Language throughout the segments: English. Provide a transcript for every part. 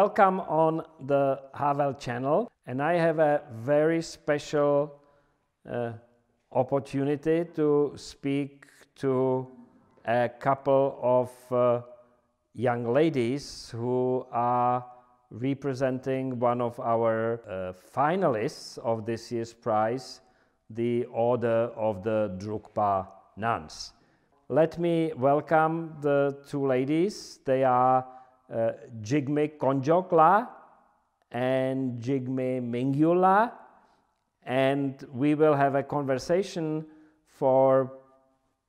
Welcome on the Havel channel, and I have a very special opportunity to speak to a couple of young ladies who are representing one of our finalists of this year's prize, the Order of the Drukpa Nuns. Let me welcome the two ladies. They are Jigme Konjokla and Jigme Mingyula, and we will have a conversation for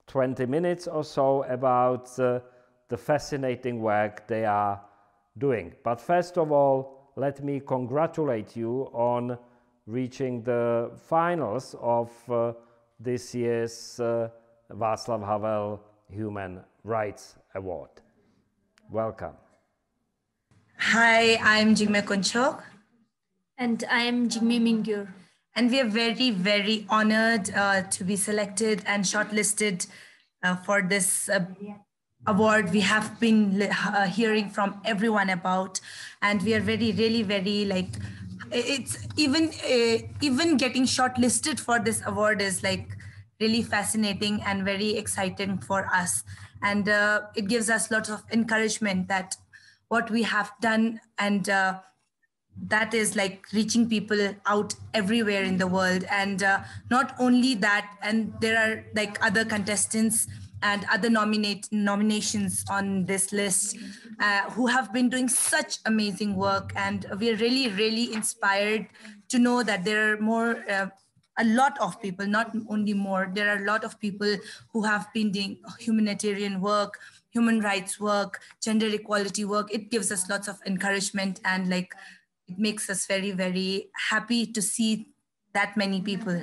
20 minutes or so about the fascinating work they are doing. But first of all, let me congratulate you on reaching the finals of this year's Václav Havel Human Rights Award. Welcome. Hi, I'm Jigme Konchok. And I'm Jigme Mingyur. And we are very, very honored to be selected and shortlisted for this award we have been hearing from everyone about. And we are really very it's even getting shortlisted for this award is really fascinating and very exciting for us. And it gives us lots of encouragement that what we have done, and that is reaching people out everywhere in the world. And not only that, and there are other contestants and other nominations on this list who have been doing such amazing work. And we are really inspired to know that there are more, a lot of people, not only more, there are a lot of people who have been doing humanitarian work, human rights work, gender equality work. It gives us lots of encouragement, and it makes us very happy to see that many people.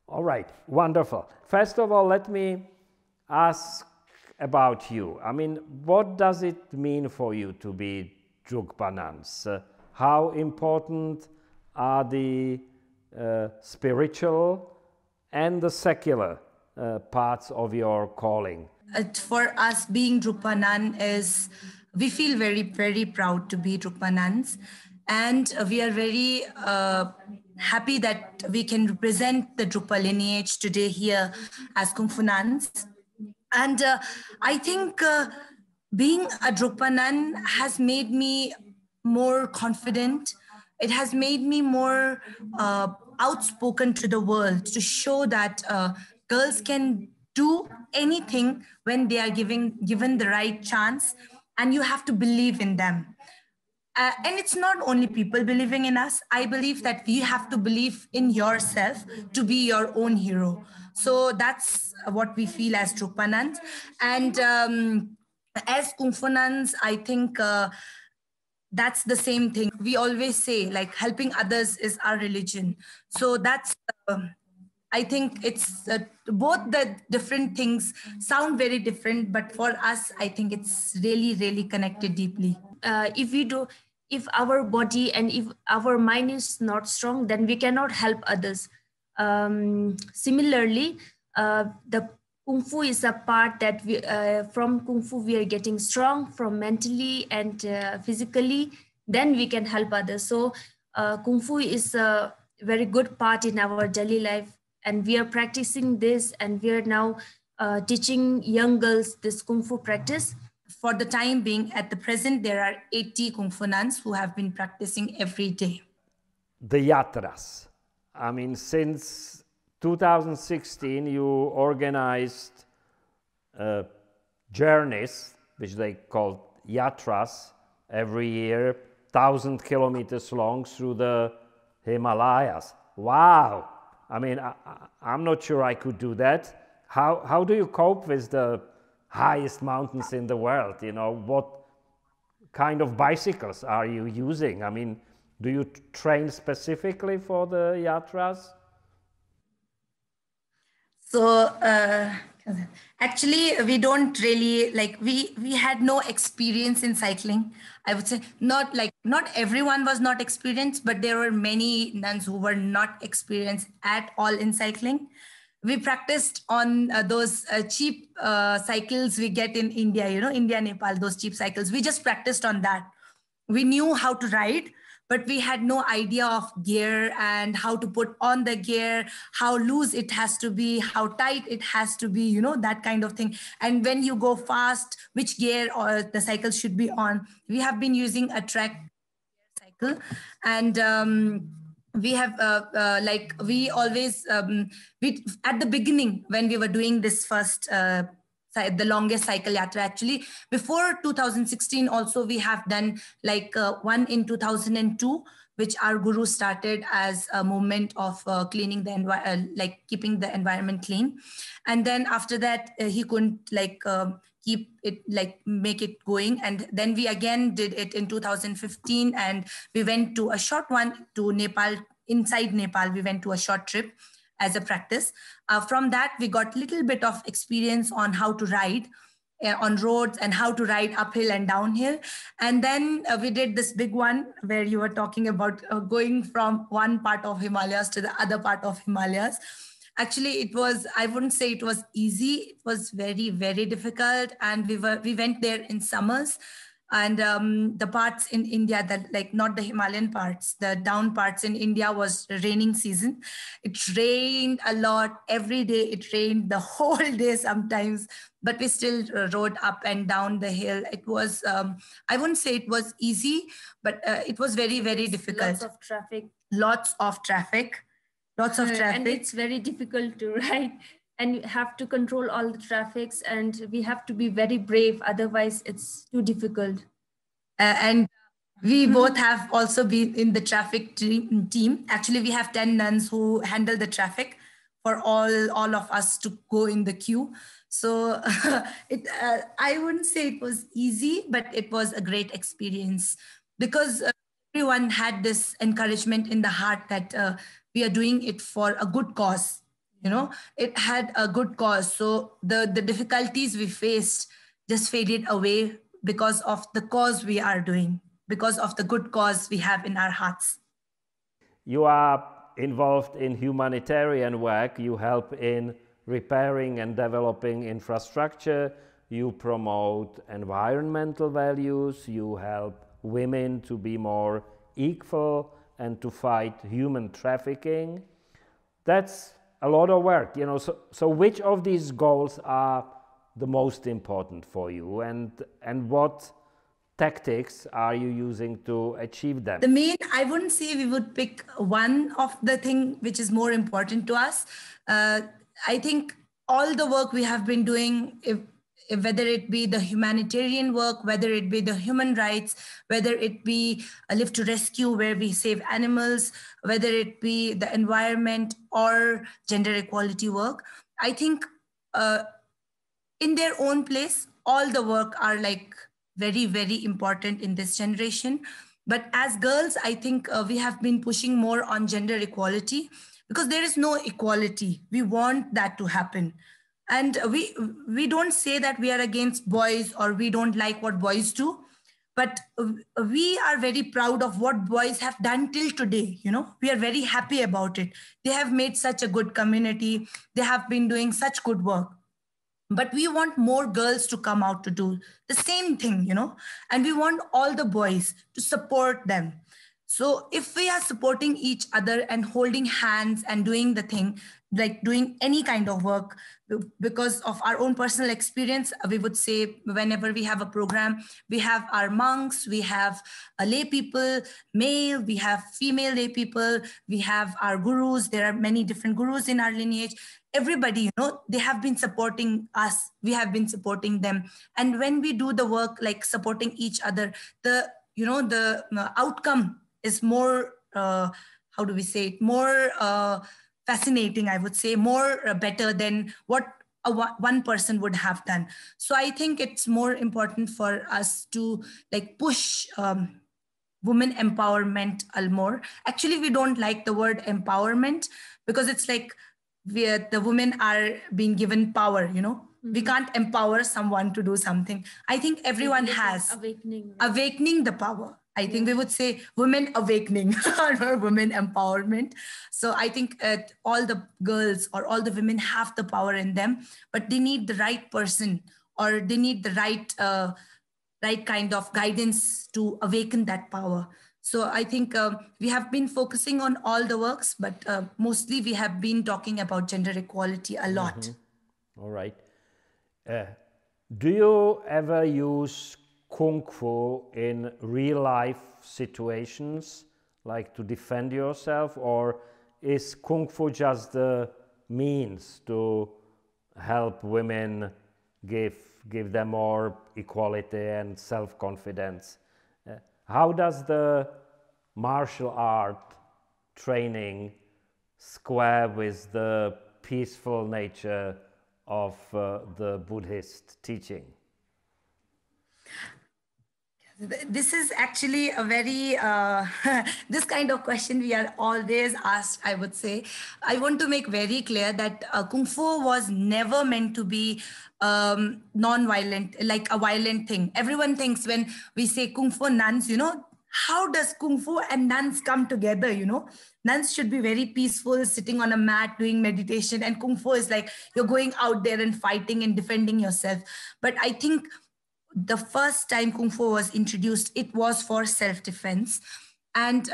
All right, wonderful. First of all, let me ask about you. I mean, what does it mean for you to be Drukpa nuns? How important are the spiritual and the secular parts of your calling? For us, being Drukpa nun is, we feel very proud to be Drukpa nuns, and we are very happy that we can represent the Drukpa lineage today here as Kung Fu nuns. And I think being a Drukpa nun has made me more confident. It has made me more outspoken to the world, to show that girls can do anything when they are given the right chance, and you have to believe in them. And it's not only people believing in us. I believe that you have to believe in yourself to be your own hero. So that's what we feel as Drukpa nuns. And as Kung Fu nuns, I think that's the same thing. We always say helping others is our religion. So that's I think it's both the different things sound very different, but for us, I think it's really connected deeply. If our body and if our mind is not strong, then we cannot help others. Similarly, the Kung Fu is a part that from Kung Fu we are getting strong from mentally and physically, then we can help others. So Kung Fu is a very good part in our daily life, and we are practicing this, and we are now teaching young girls this Kung Fu practice. For the time being, at the present, there are 80 Kung Fu nuns who have been practicing every day. The yatras. I mean, since 2016, you organized journeys, which they call yatras, every year, 1,000 kilometers long through the Himalayas. Wow! I mean, I'm not sure I could do that. How do you cope with the highest mountains in the world? You know, what kind of bicycles are you using? I mean, do you train specifically for the yatras? So actually, we don't really we had no experience in cycling. I would say not everyone was not experienced, but there were many nuns who were not experienced at all in cycling. We practiced on those cheap cycles we get in India, India, Nepal, those cheap cycles. We just practiced on that. we knew how to ride, but we had no idea of gear and how to put on the gear, how loose it has to be, how tight it has to be, you know, that kind of thing. And when you go fast, which gear or the cycle should be on. We have been using a track cycle, and we have like we always we at the beginning when we were doing this first the longest cycle yatra, actually before 2016 also we have done like one in 2002, which our guru started as a movement of cleaning the like keeping the environment clean. And then after that he couldn't like keep it, like make it going, and then we again did it in 2015, and we went to a short one to Nepal. Inside Nepal we went to a short trip as a practice. From that, we got a little bit of experience on how to ride on roads and how to ride uphill and downhill. And then we did this big one where you were talking about going from one part of Himalayas to the other part of Himalayas. Actually, it was, I wouldn't say it was easy. It was very, very difficult. And we went there in summers. And the parts in India that like not the Himalayan parts, the down parts in India was raining season. It rained a lot every day. It rained the whole day sometimes, but we still rode up and down the hill. It was, I wouldn't say it was easy, but it was very, very difficult. Lots of traffic. Lots of traffic. Lots of traffic. And it's very difficult to ride. And you have to control all the traffics, and we have to be very brave. Otherwise, it's too difficult. And we both have also been in the traffic team. Actually, we have 10 nuns who handle the traffic for all of us to go in the queue. So I wouldn't say it was easy, but it was a great experience because everyone had this encouragement in the heart that we are doing it for a good cause. You know, it had a good cause. So the difficulties we faced just faded away because of the cause we are doing, because of the good cause we have in our hearts. You are involved in humanitarian work. You help in repairing and developing infrastructure. You promote environmental values. You help women to be more equal and to fight human trafficking. That's a lot of work, you know. So which of these goals are the most important for you, and what tactics are you using to achieve them? The main, I wouldn't say we would pick one of the thing which is more important to us. I think all the work we have been doing, whether it be the humanitarian work, whether it be the human rights, whether it be a Live to Rescue where we save animals, whether it be the environment or gender equality work, I think in their own place, all the work are like very, very important in this generation. But as girls, I think we have been pushing more on gender equality because there is no equality. We want that to happen. And we don't say that we are against boys or we don't like what boys do, but we are very proud of what boys have done till today. You know, we are very happy about it. They have made such a good community. They have been doing such good work. But we want more girls to come out to do the same thing, you know, and we want all the boys to support them. So if we are supporting each other and holding hands and doing the thing, like doing any kind of work, because of our own personal experience, we would say whenever we have a program, we have our monks, we have lay people, male, we have female lay people, we have our gurus. There are many different gurus in our lineage. Everybody, you know, they have been supporting us. We have been supporting them. And when we do the work, like supporting each other, the outcome is more, how do we say it, more fascinating, I would say, more better than what one person would have done. So I think it's more important for us to like push women empowerment more. Actually, we don't like the word empowerment because it's like the women are being given power, you know. We can't empower someone to do something. I think everyone has awakening the power. I think we would say women awakening or women empowerment. So I think all the girls or all the women have the power in them, but they need the right person or they need the right kind of guidance to awaken that power. So I think we have been focusing on all the works, but mostly we have been talking about gender equality a lot. All right. Do you ever use Kung Fu in real life situations, like to defend yourself, or is Kung Fu just the means to help women, give them more equality and self-confidence? How does the martial art training square with the peaceful nature of the Buddhist teaching? This is actually a very, this kind of question we are always asked, I would say. I want to make very clear that Kung Fu was never meant to be non-violent, like a violent thing. Everyone thinks when we say Kung Fu nuns, how does Kung Fu and nuns come together, Nuns should be very peaceful, sitting on a mat, doing meditation. And Kung Fu is like, you're going out there and fighting and defending yourself. But I think the first time Kung Fu was introduced, it was for self-defense. And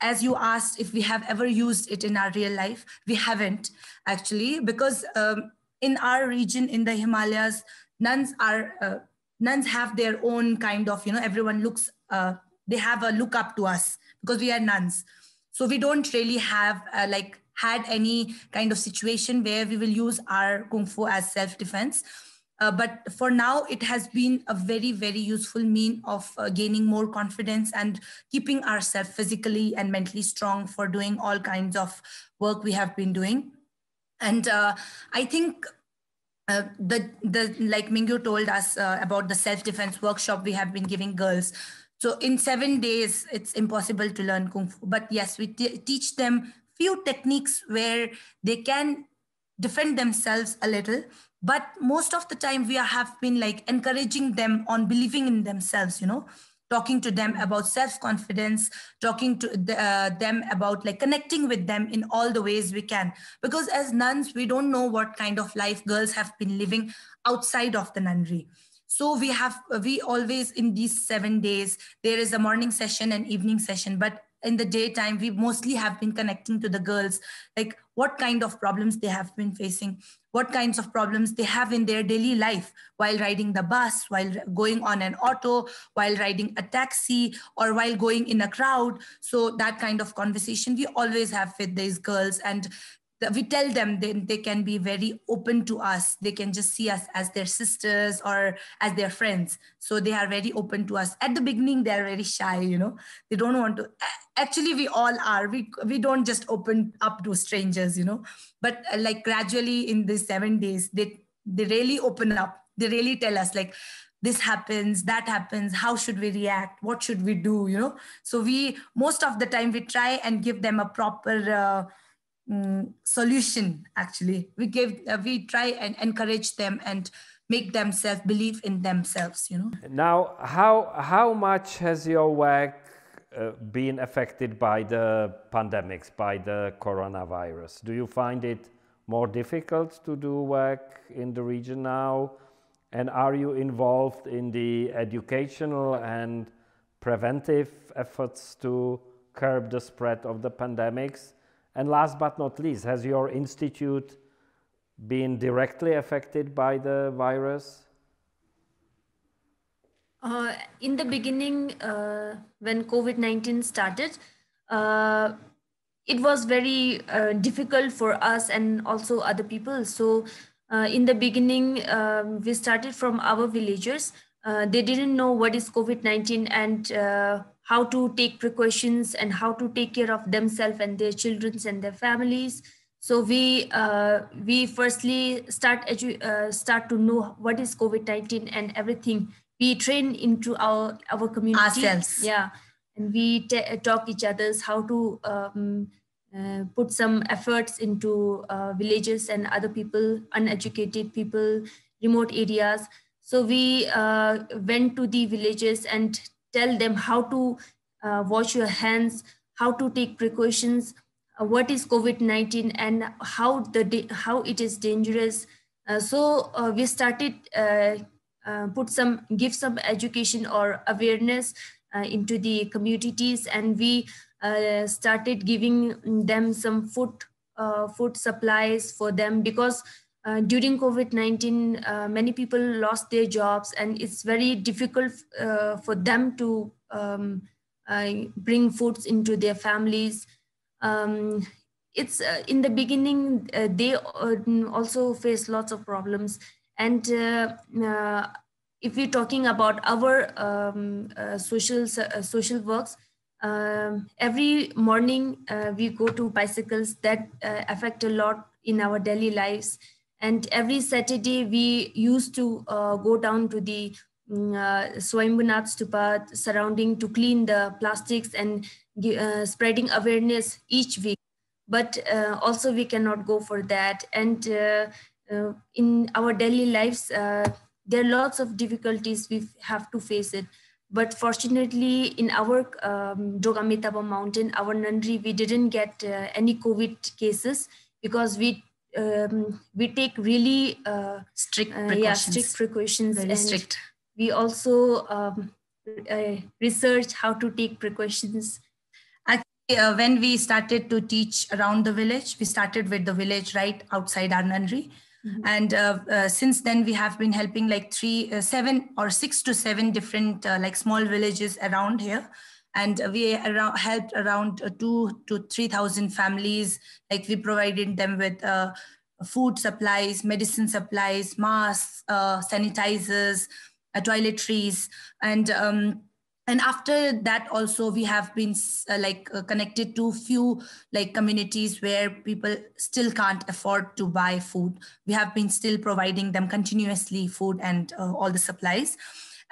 as you asked if we have ever used it in our real life, we haven't actually, because in our region, in the Himalayas, nuns have their own kind of, everyone looks, they have a look up to us because we are nuns. So we don't really have had any kind of situation where we will use our Kung Fu as self-defense. But for now, it has been a very, very useful mean of gaining more confidence and keeping ourselves physically and mentally strong for doing all kinds of work we have been doing. And I think like Mingyu told us about the self-defense workshop we have been giving girls. So in 7 days, it's impossible to learn Kung Fu. But yes, we teach them few techniques where they can defend themselves a little. But most of the time we have been like encouraging them on believing in themselves, talking to them about self-confidence, talking to them about like connecting with them in all the ways we can. Because as nuns, we don't know what kind of life girls have been living outside of the nunnery. So we always, in these 7 days, there is a morning session and evening session, but in the daytime, we mostly have been connecting to the girls, like what kind of problems they have been facing, what kinds of problems they have in their daily life while riding the bus, while going on an auto, while riding a taxi, or while going in a crowd. So that kind of conversation we always have with these girls. And we tell them they can be very open to us. They can just see us as their sisters or as their friends. So they are very open to us. At the beginning, they are very shy, They don't want to. Actually, we all are. We don't just open up to strangers, But like gradually in these 7 days, they really open up. They really tell us like, this happens, that happens, how should we react? What should we do, So most of the time, we try and give them a proper solution. Actually, we try and encourage them and make themselves believe in themselves. Now, how much has your work been affected by the pandemics, by the coronavirus? Do you find it more difficult to do work in the region now? And are you involved in the educational and preventive efforts to curb the spread of the pandemics? And last but not least, has your institute been directly affected by the virus? In the beginning, when COVID-19 started, it was very difficult for us and also other people. So in the beginning, we started from our villagers. They didn't know what is COVID-19 and how to take precautions and how to take care of themselves and their children and their families. So we firstly start to know what is COVID-19 and everything. We train into our community ourselves. Yeah, and we talk each others how to put some efforts into villages and other people, uneducated people, remote areas. So we went to the villages and tell them how to wash your hands, how to take precautions, what is COVID-19 and how it is dangerous. So we started give some education or awareness into the communities, and we started giving them some food supplies for them, because during COVID-19 many people lost their jobs, and it's very difficult for them to bring foods into their families. It's in the beginning they also face lots of problems, and if we're talking about our social works, every morning we go to bicycles that affect a lot in our daily lives, and every Saturday we used to go down to the Swayambhunath Stupa surrounding to clean the plastics and spreading awareness each week. But also we cannot go for that, and in our daily lives there are lots of difficulties we have to face it. But fortunately in our Dogametaba mountain, our Nandri, we didn't get any COVID cases, because we take really strict precautions. Strict precautions. Very and strict. We also research how to take precautions. Actually, when we started to teach around the village, we started with the village right outside our Nandri. Mm-hmm. And since then we have been helping like 6 to 7 different like small villages around here. And we helped around 2,000 to 3,000 families. Like we provided them with food supplies, medicine supplies, masks, sanitizers, toiletries, and after that also we have been connected to few like communities where people still can't afford to buy food. We have been still providing them continuously food and all the supplies.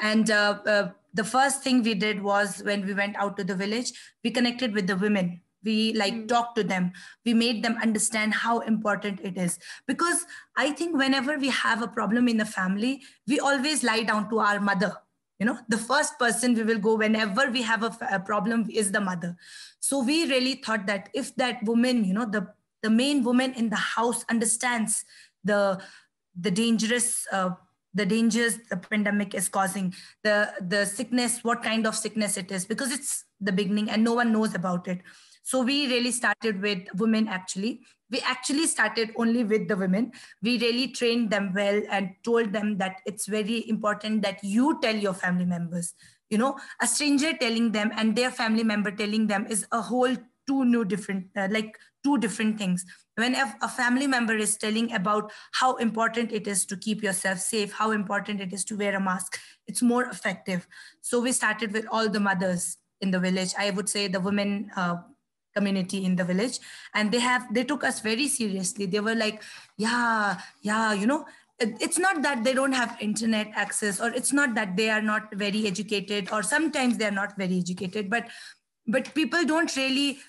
And the first thing we did was, when we went out to the village, we connected with the women. We talked to them. We made them understand how important it is. Because I think whenever we have a problem in the family, we always lie down to our mother. You know, the first person we will go whenever we have a problem is the mother. So we really thought that if that woman, you know, the main woman in the house understands the dangers the pandemic is causing, the sickness, what kind of sickness it is, because it's the beginning and no one knows about it. So we really started with women. Actually, we started only with the women. We really trained them well and told them that it's very important that you tell your family members. You know, a stranger telling them and their family member telling them is a whole two different things. When a family member is telling about how important it is to keep yourself safe, how important it is to wear a mask, it's more effective. So we started with all the mothers in the village. I would say the women community in the village, and they took us very seriously. They were like, yeah, you know, it's not that they don't have internet access, or it's not that they are not very educated, or sometimes they are not very educated, but people don't really,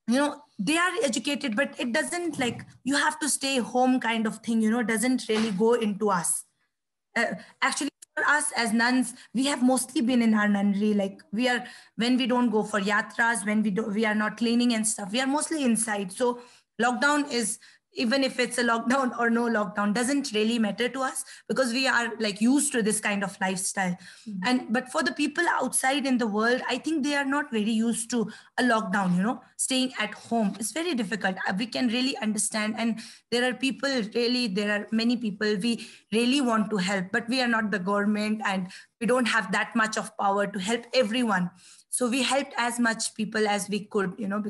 you know, they are educated, but it doesn't, like, you have to stay home kind of thing, you know, doesn't really go into us. Actually, for us as nuns, we have mostly been in our nunnery. Like, when we don't go for yatras, when we are not cleaning and stuff, we are mostly inside. So lockdown is, even if it's a lockdown or no lockdown, doesn't really matter to us, because we are like used to this kind of lifestyle. Mm-hmm. But for the people outside in the world, I think they are not very used to a lockdown, you know, staying at home. It's very difficult. We can really understand. And there are many people we really want to help, but we are not the government and we don't have that much of power to help everyone. So we helped as much people as we could, you know,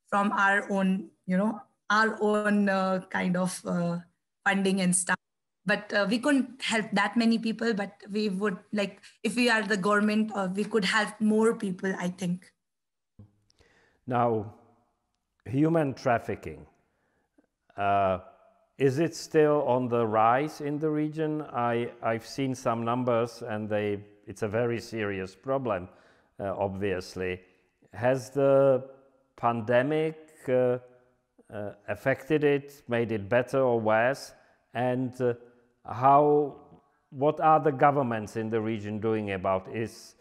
from our own, you know, our own kind of funding and stuff. But we couldn't help that many people, but we would, like, if we are the government, we could help more people, I think. Now, human trafficking, is it still on the rise in the region? I've seen some numbers, and it's a very serious problem, obviously. Has the pandemic affected it, made it better or worse? And what are the governments in the region doing about it? Is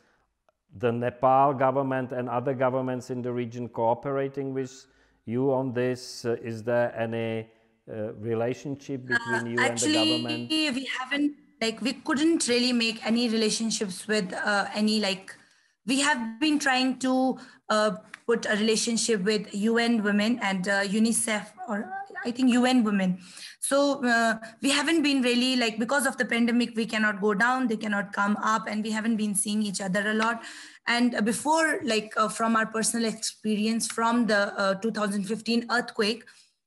the Nepal government and other governments in the region cooperating with you on this? Is there any relationship between you and the government? Actually, we haven't like we couldn't really make any relationships with any, like we have been trying to put a relationship with UN Women and UNICEF, or I think UN Women. So we haven't been really, like, because of the pandemic, we cannot go down, they cannot come up, and we haven't been seeing each other a lot. And before, like from our personal experience from the 2015 earthquake,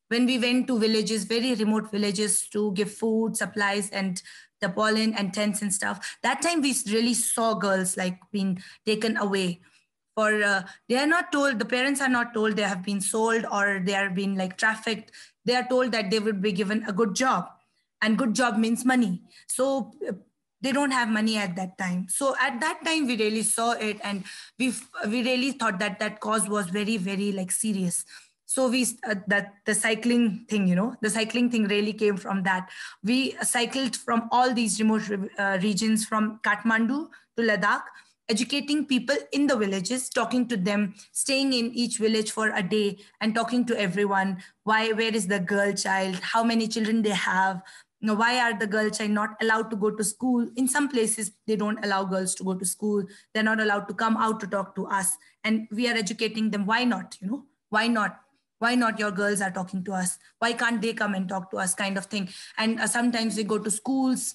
when we went to villages, very remote villages, to give food, supplies, and the pollen and tents and stuff, that time we really saw girls like being taken away. For they are not told, the parents are not told they have been sold or they are being like trafficked. They are told that they would be given a good job, and good job means money. So they don't have money at that time. So at that time we really saw it, and we really thought that that cause was very, very like serious. So we that the cycling thing, the cycling thing really came from that. We cycled from all these remote regions, from Kathmandu to Ladakh, educating people in the villages, talking to them, staying in each village for a day and talking to everyone. Where is the girl child? How many children they have? Why are the girl child not allowed to go to school? In some places, they don't allow girls to go to school. They're not allowed to come out to talk to us. And we are educating them. Why not? Why not? Why not? Your girls are talking to us. Why can't they come and talk to us, kind of thing? And sometimes we go to schools,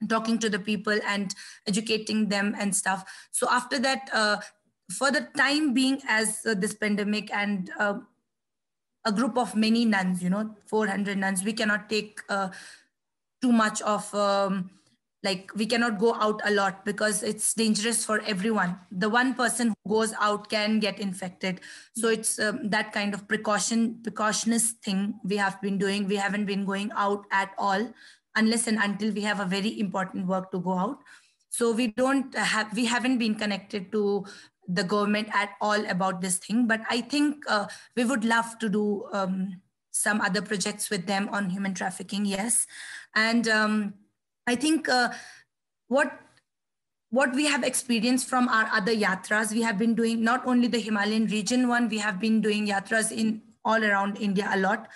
talking to the people and educating them and stuff. So after that, for the time being, as this pandemic and a group of many nuns, 400 nuns, we cannot take too much of like we cannot go out a lot because it's dangerous for everyone. The one person who goes out can get infected. So it's that kind of precautionist thing we have been doing. We haven't been going out at all unless and until we have a very important work to go out. So we haven't been connected to the government at all about this thing. But I think we would love to do some other projects with them on human trafficking, yes. And I think what we have experienced from our other yatras, we have been doing not only the Himalayan region one, we have been doing yatras in all around India a lot.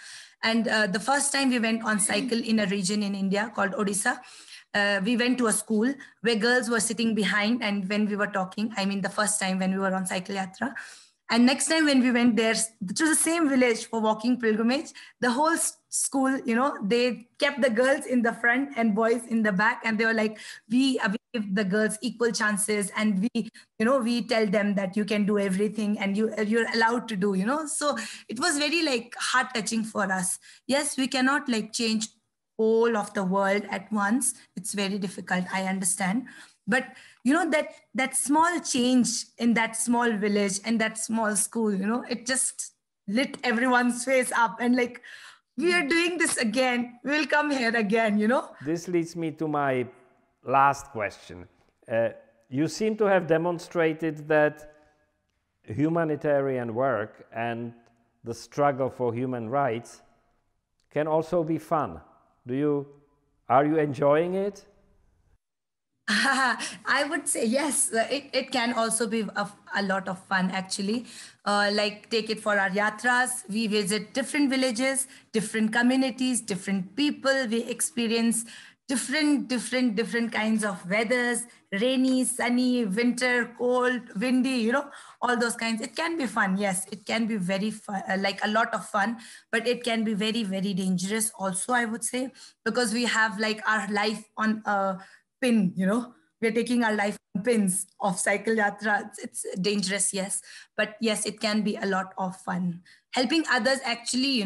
And the first time we went on cycle in a region in India called Odisha, we went to a school where girls were sitting behind, and when we were talking, I mean the first time when we were on cycle yatra, and next time when we went there to the same village for walking pilgrimage, the whole school, they kept the girls in the front and boys in the back, and they were like, we give the girls equal chances, and we tell them that you can do everything and you're allowed to do, So it was very like heart touching for us. Yes, we cannot like change whole of the world at once. It's very difficult, I understand. But that small change in that small village and that small school, it just lit everyone's face up, and like, we are doing this again, we'll come here again, This leads me to my last question. You seem to have demonstrated that humanitarian work and the struggle for human rights can also be fun. Are you enjoying it? I would say yes, it can also be a lot of fun, actually. Like, take it for our yatras, we visit different villages, different communities, different people. We experience different kinds of weathers: rainy, sunny, winter, cold, windy, all those kinds. It can be fun, yes, it can be very fun, like a lot of fun, but it can be very, very dangerous also, I would say, because we have like our life on a pin, we're taking our life on pins of cycle yatra. It's dangerous, yes, but yes, it can be a lot of fun. Helping others, actually,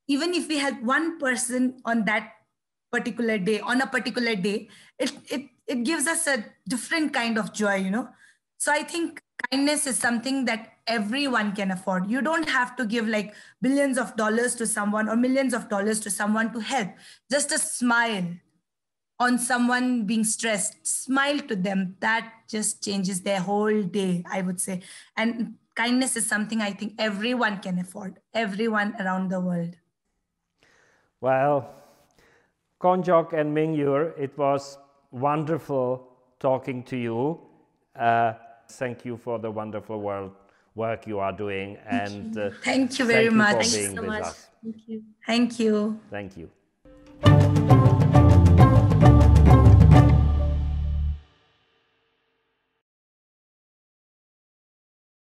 even if we help one person on that particular day, it gives us a different kind of joy, So I think kindness is something that everyone can afford. You don't have to give like billions of dollars to someone or millions of dollars to someone to help. Just a smile on someone being stressed, smile to them, that just changes their whole day, I would say. And kindness is something I think everyone can afford, everyone around the world. Well, Konjok and Mingyur, it was wonderful talking to you. Thank you for the wonderful work you are doing. Thank you very much. Thank you for being with us. Thank you. Thank you. Thank you.